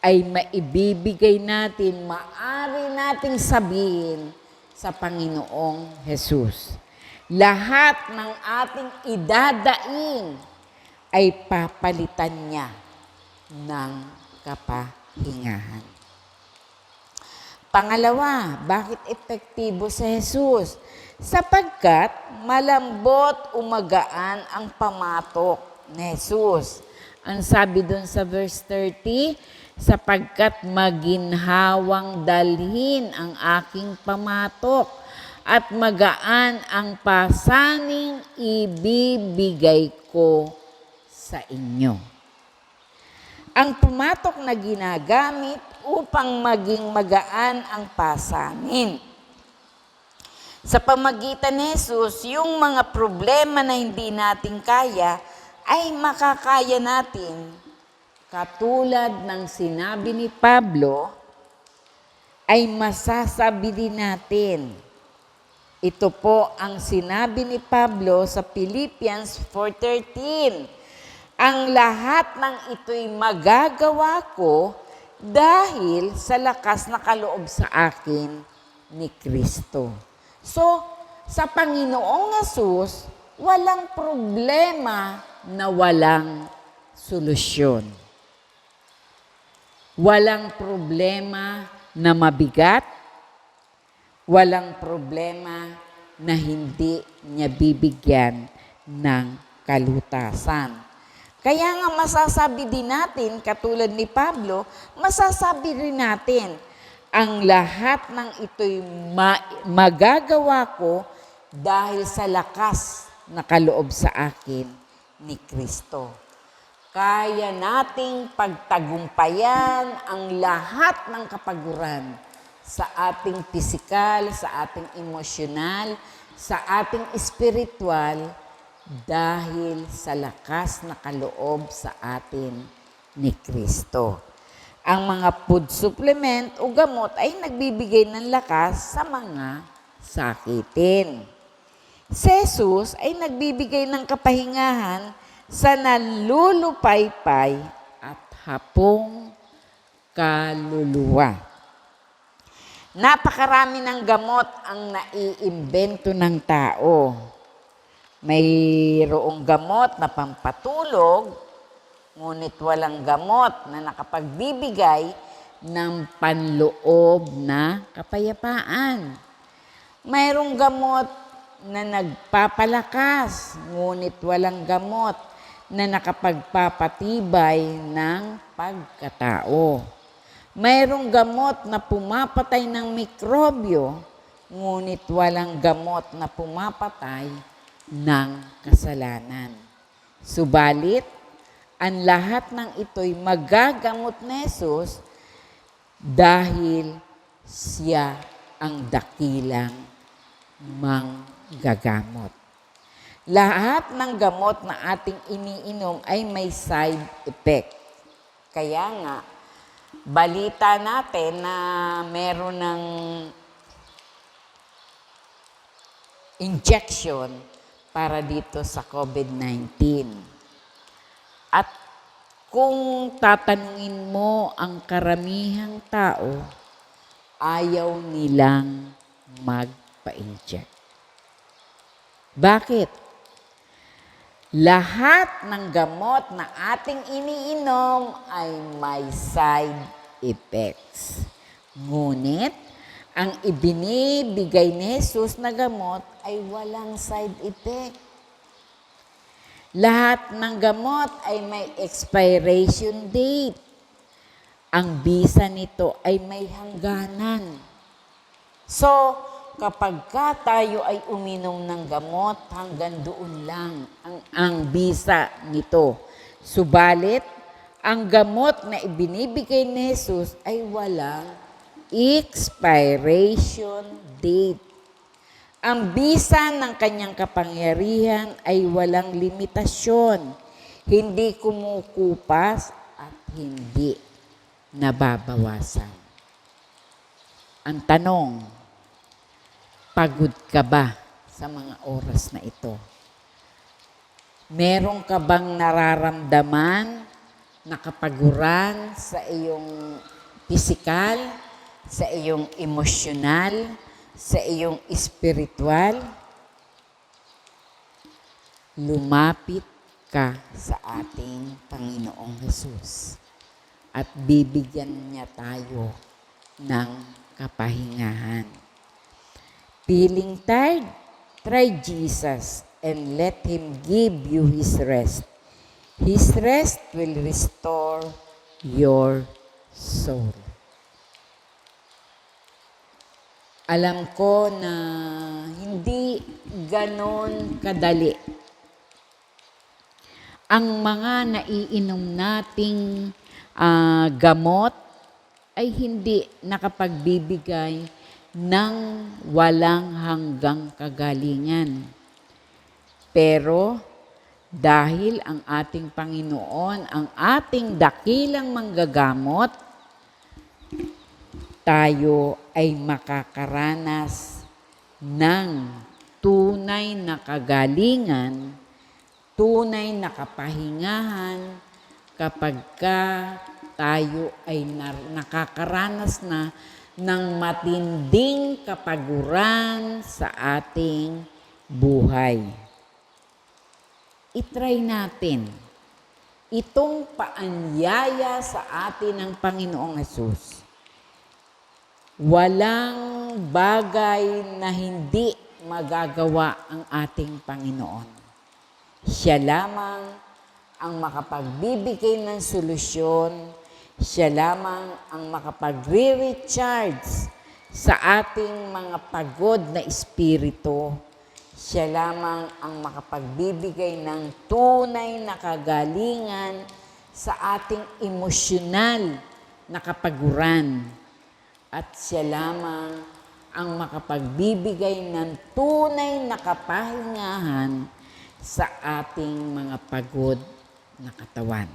ay maibibigay natin, maaari nating sabihin sa Panginoong Hesus. Lahat ng ating idadaing ay papalitan niya ng kapahingahan. Pangalawa, bakit epektibo si Jesus? Sapagkat malambot umagaan ang pamatok ni Jesus. Ang sabi doon sa verse 30, sapagkat maginhawang dalhin ang aking pamatok at magaan ang pasaning ibibigay ko sa inyo. Ang pamatok na ginagamit upang maging magaan ang pasanin. Sa pamagitan ni Jesus, yung mga problema na hindi natin kaya ay makakaya natin. Katulad ng sinabi ni Pablo, ay masasabi din natin. Ito po ang sinabi ni Pablo sa Philippians 4:13. Ang lahat ng ito'y magagawa ko dahil sa lakas na kaloob sa akin ni Kristo. So, sa Panginoong Hesus, walang problema na walang solusyon. Walang problema na mabigat. Walang problema na hindi niya bibigyan ng kalutasan. Kaya nga masasabi din natin, katulad ni Pablo, masasabi rin natin, ang lahat ng ito'y magagawa ko dahil sa lakas na kaloob sa akin ni Kristo. Kaya nating pagtagumpayan ang lahat ng kapaguran sa ating pisikal, sa ating emosyonal, sa ating espiritual, dahil sa lakas na kaloob sa atin ni Kristo. Ang mga food supplement o gamot ay nagbibigay ng lakas sa mga sakitin. Si Jesus ay nagbibigay ng kapahingahan sa nalulupaypay at hapong kaluluwa. Napakarami ng gamot ang naiimbento ng tao. Mayroong gamot na pampatulog, ngunit walang gamot na nakapagbibigay ng panloob na kapayapaan. Mayroong gamot na nagpapalakas, ngunit walang gamot na nakapagpapatibay ng pagkatao. Mayroong gamot na pumapatay ng mikrobyo, ngunit walang gamot na pumapatay ng kasalanan. Subalit, ang lahat ng ito'y magagamot ni Jesus dahil siya ang dakilang manggagamot. Lahat ng gamot na ating iniinom ay may side effect. Kaya nga, balita natin na meron ng injection para dito sa COVID-19. At kung tatanungin mo ang karamihang tao, ayaw nilang magpa-inject. Bakit? Lahat ng gamot na ating iniinom ay may side effects. Ngunit, ang ibinibigay ni Jesus na gamot ay walang side effect. Lahat ng gamot ay may expiration date. Ang bisa nito ay may hangganan. So, kapag tayo ay uminom ng gamot, hanggang doon lang ang bisa nito. Subalit, ang gamot na ibinibigay ni Jesus ay walang expiration date. Ang bisa ng kanyang kapangyarihan ay walang limitasyon, hindi kumukupas at hindi nababawasan. Ang tanong, pagod ka ba sa mga oras na ito? Meron ka bang nararamdaman na kapaguran sa iyong pisikal, sa iyong emosyonal, sa iyong espiritual? Lumapit ka sa ating Panginoong Hesus at bibigyan niya tayo ng kapahingahan. Feeling tired? Try Jesus and let Him give you His rest. His rest will restore your soul. Alam ko na hindi ganon kadali ang mga naiinom nating gamot ay hindi nakapagbibigay ng walang hanggang kagalingan. Pero dahil ang ating Panginoon, ang ating dakilang manggagamot, tayo ay makakaranas ng tunay na kagalingan, tunay na kapahingahan kapag tayo ay nakakaranas na ng matinding kapaguran sa ating buhay. I-try natin itong paanyaya sa atin ng Panginoong Hesus. Walang bagay na hindi magagawa ang ating Panginoon. Siya lamang ang makapagbibigay ng solusyon. Siya lamang ang makapagre-recharge sa ating mga pagod na espiritu. Siya lamang ang makapagbibigay ng tunay na kagalingan sa ating emosyonal na kapaguran. At siya lamang ang makapagbibigay ng tunay na kapahingahan sa ating mga pagod na katawan.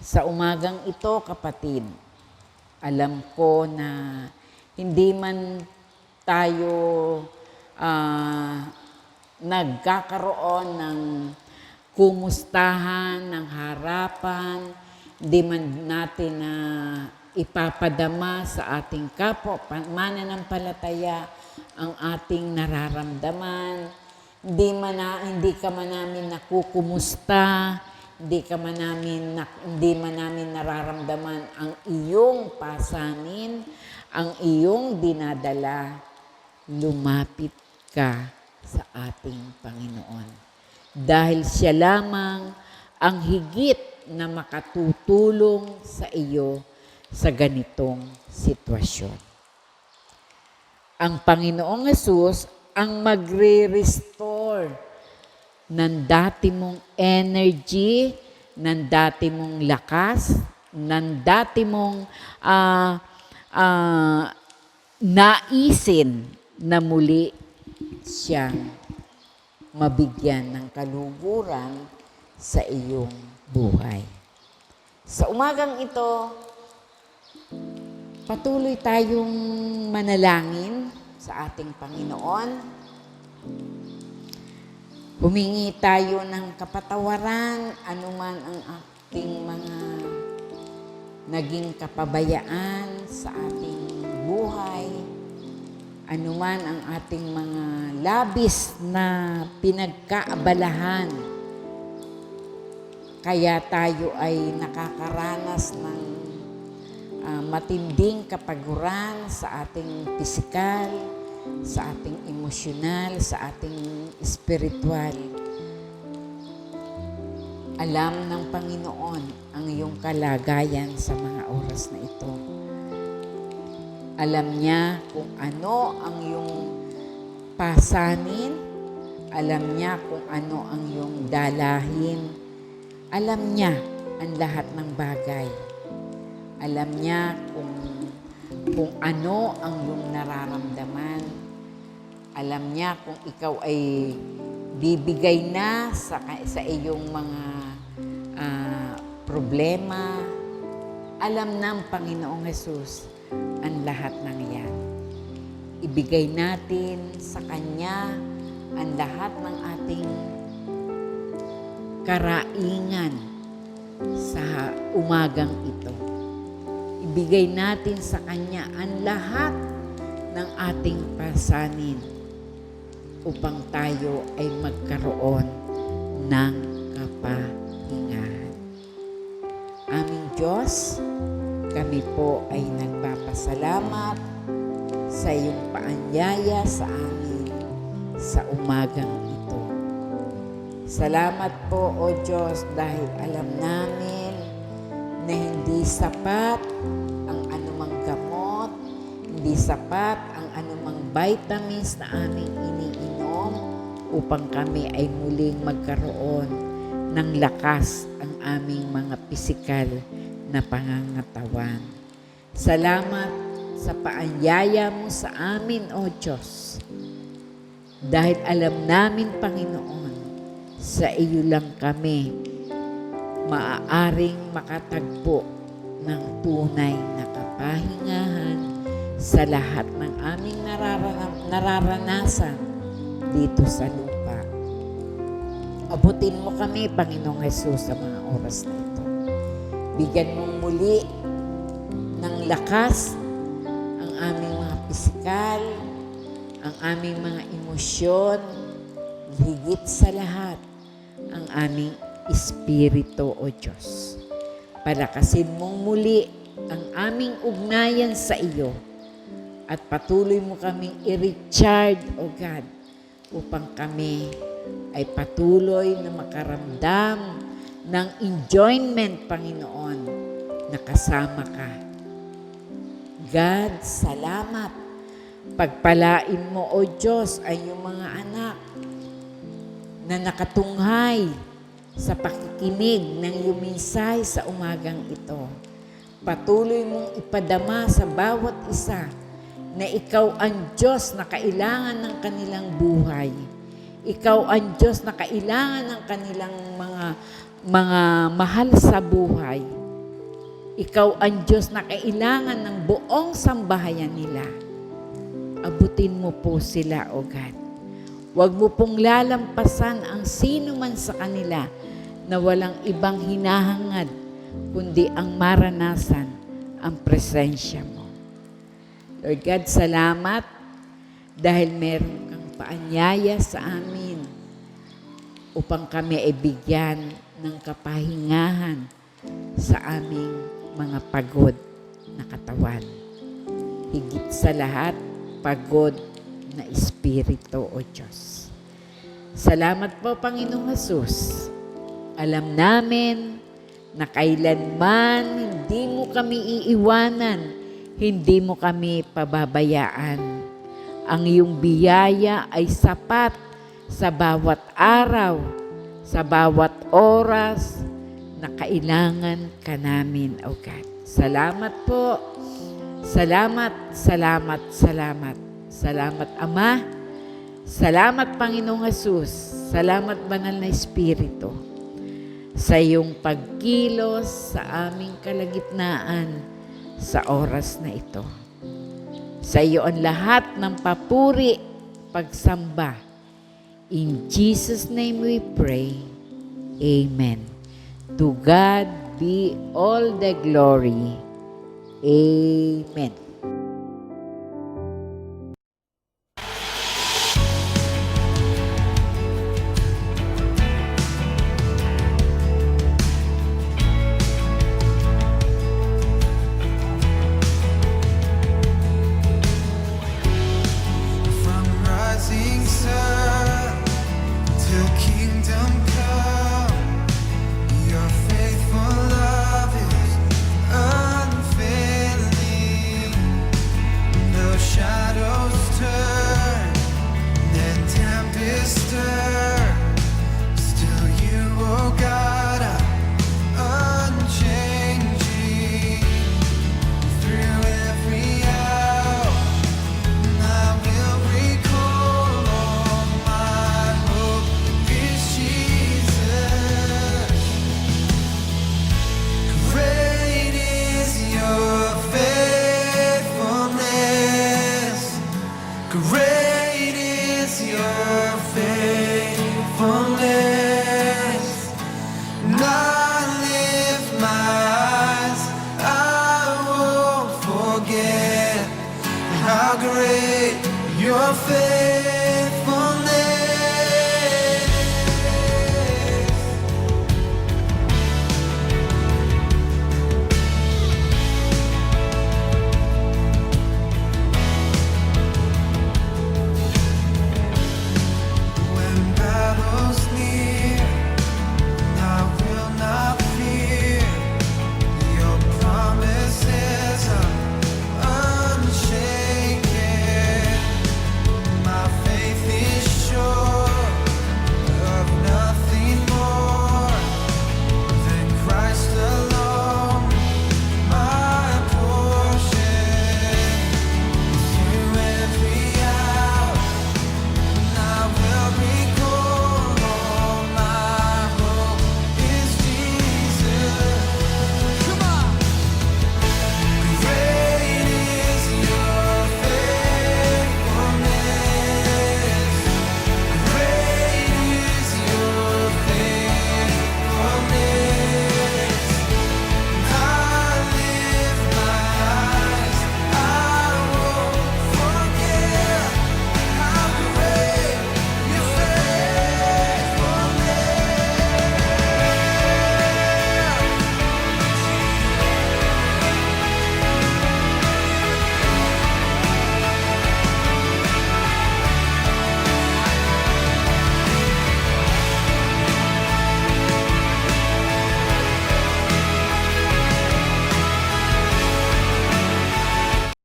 Sa umagang ito, kapatid, alam ko na hindi man tayo nagkakaroon ng kumustahan, ng harapan, hindi man natin na ipapadama sa ating kapwa mananampalataya ang ating nararamdaman. Hindi ka man namin nakukumusta, hindi man namin nararamdaman ang iyong pasanin, ang iyong dinadala, lumapit ka sa ating Panginoon. Dahil siya lamang ang higit na makatutulong sa iyo sa ganitong sitwasyon. Ang Panginoong Hesus ang magre-restore ng dati mong energy, ng dati mong lakas, ng dati mong naisin na muli siyang mabigyan ng kaluguran sa iyong buhay. Sa umagang ito, patuloy tayong manalangin sa ating Panginoon. Humingi tayo ng kapatawaran, anuman ang ating mga naging kapabayaan sa ating buhay, anuman ang ating mga labis na pinagkaabalahan, kaya tayo ay nakakaranas ng matinding kapaguran sa ating pisikal, sa ating emosyonal, sa ating espiritual. Alam ng Panginoon ang iyong kalagayan sa mga oras na ito. Alam niya kung ano ang iyong pasanin, alam niya kung ano ang iyong dalahin, alam niya ang lahat ng bagay. Alam niya kung ano ang iyong nararamdaman. Alam niya kung ikaw ay bibigay na sa iyong mga problema. Alam ng Panginoong Hesus ang lahat ng yan. Ibigay natin sa Kanya ang lahat ng ating karaingan sa umagang ito. Ibigay natin sa Kanya ang lahat ng ating pasanin upang tayo ay magkaroon ng kapahingahan. Aming Diyos, kami po ay nagpapasalamat sa iyong paanyaya sa amin sa umagang ito. Salamat po, O Diyos, dahil alam namin na hindi sapat ang anumang gamot, hindi sapat ang anumang vitamins na aming iniinom upang kami ay muling magkaroon ng lakas ang aming mga pisikal na pangangatawan. Salamat sa paanyaya mo sa amin, O Diyos. Dahil alam namin, Panginoon, sa iyo lang kami maaaring makatagpo ng tunay na kapahingahan sa lahat ng aming nararanasan dito sa lupa. Abutin mo kami, Panginoong Hesus, sa mga oras na ito. Bigyan mong muli ng lakas ang aming mga pisikal, ang aming mga emosyon, higit sa lahat, ang aming espiritu, O Diyos. Palakasin mong muli ang aming ugnayan sa iyo at patuloy mo kaming i-recharge, O God, upang kami ay patuloy na makaramdam ng enjoyment, Panginoon, na kasama ka. God, salamat. Pagpalain mo, O Diyos, ay yung mga anak na nakatunghay sa pakikinig ng iyong mensahe sa umagang ito. Patuloy mong ipadama sa bawat isa na ikaw ang Diyos na kailangan ng kanilang buhay. Ikaw ang Diyos na kailangan ng kanilang mga mahal sa buhay. Ikaw ang Diyos na kailangan ng buong sambahayan nila. Abutin mo po sila, O God. Huwag mo pong lalampasan ang sino man sa kanila na walang ibang hinahangad, kundi ang maranasan ang presensya mo. Lord God, salamat dahil meron kang paanyaya sa amin upang kami ay bigyan ng kapahingahan sa aming mga pagod na katawan. Higit sa lahat, pagod na espiritu, O Diyos. Salamat po, Panginoong Jesus. Alam namin na kailanman hindi mo kami iiwanan, hindi mo kami pababayaan. Ang iyong biyaya ay sapat sa bawat araw, sa bawat oras na kailangan ka namin, O God. Salamat po. Salamat, salamat, salamat. Salamat, Ama. Salamat, Panginoong Jesus. Salamat, Banal na Espiritu, sa iyong pagkilos sa aming kalagitnaan sa oras na ito. Sa iyo ang lahat ng papuri, pagsamba. In Jesus' name we pray. Amen. To God be all the glory. Amen. From rising sun till kingdom come, your faithful love is unfailing. Though shadows turn and tempests stir, still you, oh God, are unchanging. Through every hour I will recall all my hope is Jesus. Great is your faithfulness. Great is your faithfulness. And I lift my eyes, I won't forget how great your faithfulness.